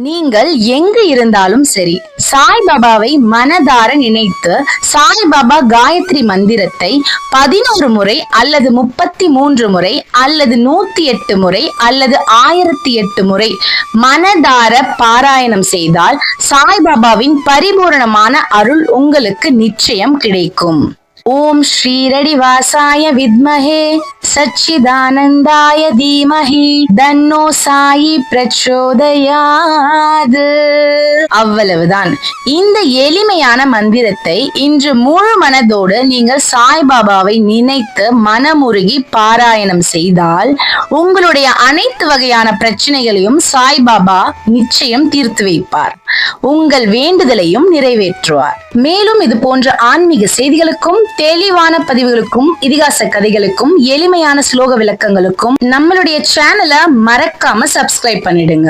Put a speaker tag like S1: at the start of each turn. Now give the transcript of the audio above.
S1: நீங்கள் எங்கு இருந்தாலும் சரி, சாய்பாபாவை மனதார நினைத்து சாய்பாபா காயத்ரி மந்திரத்தை 11 முறை அல்லது 33 முறை அல்லது 108 முறை அல்லது 1008 முறை மனதார பாராயணம் செய்தால் சாய்பாபாவின் பரிபூரணமான அருள் உங்களுக்கு நிச்சயம் கிடைக்கும். ஓம் ஸ்ரீரடிவாசாய வித்மஹே சச்சிதானந்தாய தீமஹி தன்னோ சாயி பிரச்சோதயாது. அவ்வளவுதான். இந்த எளிமையான மந்திரத்தை இன்று முழு மனதோடு நீங்கள் சாய்பாபாவை நினைத்து மனமுருகி பாராயணம் செய்தால் உங்களுடைய அனைத்து வகையான பிரச்சனைகளையும் சாய்பாபா நிச்சயம் தீர்த்து வைப்பார். உங்கள் வேண்டுதலையும் நிறைவேற்றுவார். மேலும் இது போன்ற ஆன்மீக செய்திகளுக்கும் தெளிவான பதிவுகளுக்கும் இதிகாச கதைகளுக்கும் எளிமையான ஸ்லோக விளக்கங்களுக்கும் நம்மளுடைய சேனலை மறக்காம சப்ஸ்கிரைப் பண்ணிடுங்க.